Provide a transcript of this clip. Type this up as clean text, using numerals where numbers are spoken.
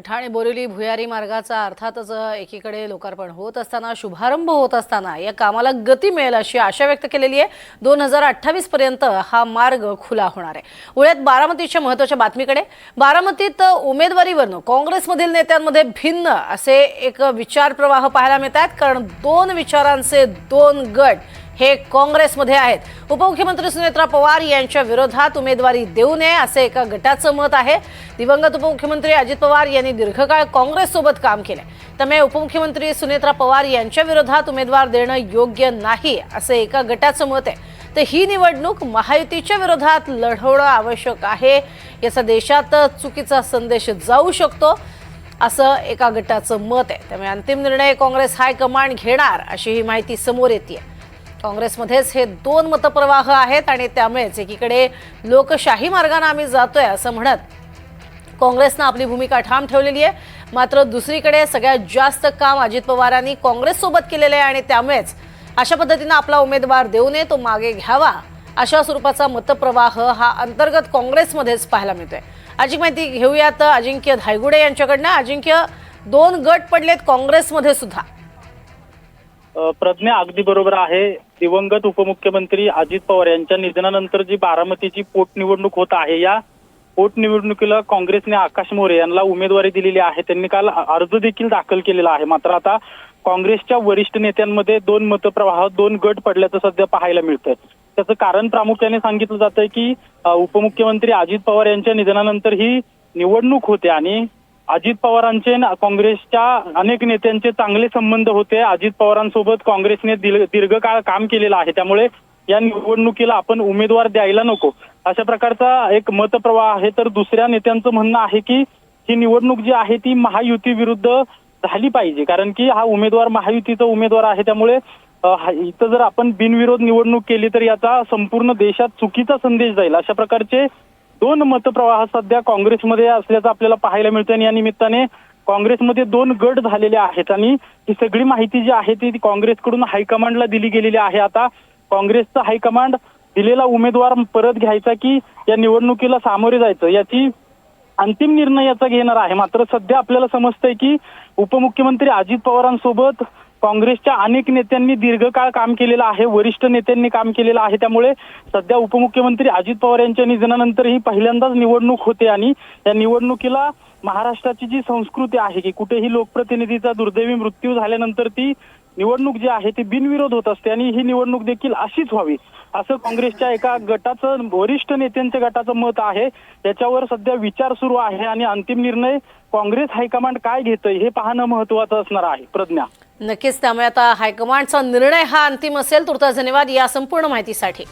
ठाणे बोरिवली भुयारी मार्गाचा अर्थातच एकीकडे लोकार्पण होत असताना शुभारंभ होत असताना या कामाला गती मिळेल अशी आशा व्यक्त केलेली आहे। 2028 पर्यंत हा मार्ग खुला होणार आहे। उळ्यात बारामतीच्या महत्त्वाच्या बातमीकडे। बारामतीत उमेदवारीवरून काँग्रेसमधील नेत्यांमध्ये भिन्न असे एक विचार प्रवाह पाहायला मिळतात, कारण दोन विचारांचे दोन गट हे काँग्रेसमध्ये आहेत। उपमुख्यमंत्री सुनेत्रा पवार यांच्या विरोधात उमेदवारी देऊ नये असे एका गटाचं मत आहे। दिवंगत उपमुख्यमंत्री अजित पवार यांनी दीर्घकाळ काँग्रेससोबत काम केले, त्यामुळे उपमुख्यमंत्री सुनेत्रा पवार यांच्या विरोधात उमेदवार देणं योग्य नाही असे एका गटाचं मत आहे। तर ही निवडणूक महायुतीच्या विरोधात लढवणं आवश्यक आहे, याचा देशात चुकीचा संदेश जाऊ शकतो असं एका गटाचं मत आहे। त्यामुळे अंतिम निर्णय काँग्रेस हायकमांड घेणार अशी ही माहिती समोर येते। काँग्रेसमध्येच हे दोन मतप्रवाह आहेत आणि त्यामुळेच एकीकडे लोकशाही मार्गाने आम्ही जातोय असं म्हणत काँग्रेसने आपली भूमिका ठाम ठेवलेली आहे, मात्र दुसरीकडे सगळ्यात जास्त काम अजित पवारांनी काँग्रेससोबत केलेले आहे आणि त्यामुळेच अशा पद्धतीने आपला उमेदवार देऊ नये, तो मागे घ्यावा अशा स्वरूपाचा मतप्रवाह हा अंतर्गत काँग्रेसमध्येच पाहायला मिळतोय। अधिक माहिती घेऊयात अजिंक्य धायगुडे यांच्याकडनं। अजिंक्य, दोन गट पडलेत काँग्रेसमध्ये सुद्धा। प्रज्ञा अगदी बरोबर आहे। दिवंगत उपमुख्यमंत्री अजित पवार यांच्या निधनानंतर जी बारामतीची पोटनिवडणूक होत आहे, या पोटनिवडणुकीला काँग्रेसने आकाश मोरे यांना उमेदवारी दिलेली आहे। त्यांनी काल अर्ज देखील दाखल केलेला आहे। मात्र आता काँग्रेसच्या वरिष्ठ नेत्यांमध्ये दोन मतप्रवाह, दोन गट पडल्याचं सध्या पाहायला मिळतंय। त्याचं कारण प्रामुख्याने सांगितलं जातंय की उपमुख्यमंत्री अजित पवार यांच्या निधनानंतर ही निवडणूक होते आणि अजित पवारांचे काँग्रेसच्या अनेक नेत्यांचे चांगले संबंध होते। अजित पवारांसोबत काँग्रेसने दीर्घकाळ काम केलेलं आहे, त्यामुळे या निवडणुकीला आपण उमेदवार द्यायला नको अशा प्रकारचा एक मतप्रवाह आहे। तर दुसऱ्या नेत्यांचं म्हणणं आहे की ही निवडणूक जी आहे ती महायुती विरुद्ध झाली पाहिजे, कारण की हा उमेदवार महायुतीचा उमेदवार आहे। त्यामुळे इथं जर आपण बिनविरोध निवडणूक केली तर याचा संपूर्ण देशात चुकीचा संदेश जाईल। अशा प्रकारचे दोन मतप्रवाह सध्या काँग्रेसमध्ये असल्याचं आपल्याला पाहायला मिळतं आणि या निमित्ताने काँग्रेसमध्ये दोन गट झालेले आहेत आणि ही सगळी माहिती जी आहे ती काँग्रेसकडून हायकमांडला दिली गेलेली आहे। आता काँग्रेसचा हायकमांड दिलेला उमेदवार परत घ्यायचा की या निवडणुकीला सामोरे जायचं याची अंतिम निर्णय याचा घेणार आहे। मात्र सध्या आपल्याला समजतंय की उपमुख्यमंत्री अजित पवारांसोबत काँग्रेसच्या अनेक नेत्यांनी दीर्घकाळ काम केलेलं आहे, वरिष्ठ नेत्यांनी काम केलेलं आहे। त्यामुळे सध्या उपमुख्यमंत्री अजित पवार यांच्या निधनानंतर ही पहिल्यांदाच निवडणूक होते आणि या निवडणुकीला महाराष्ट्राची जी संस्कृती आहे की कुठेही लोकप्रतिनिधीचा दुर्दैवी मृत्यू झाल्यानंतर ती निवडणूक जी आहे ती बिनविरोध होत असते आणि ही निवडणूक देखील अशीच व्हावी असं काँग्रेसच्या एका गटाचं, वरिष्ठ नेत्यांच्या गटाचं मत आहे। त्याच्यावर सध्या विचार सुरू आहे आणि अंतिम निर्णय काँग्रेस हायकमांड काय घेतंय हे पाहणं महत्त्वाचं असणार आहे। प्रज्ञा, नक्कीच, त्यामुळे आता हायकमांडचा निर्णय हा अंतिम असेल। तुर्तास धन्यवाद या संपूर्ण माहितीसाठी।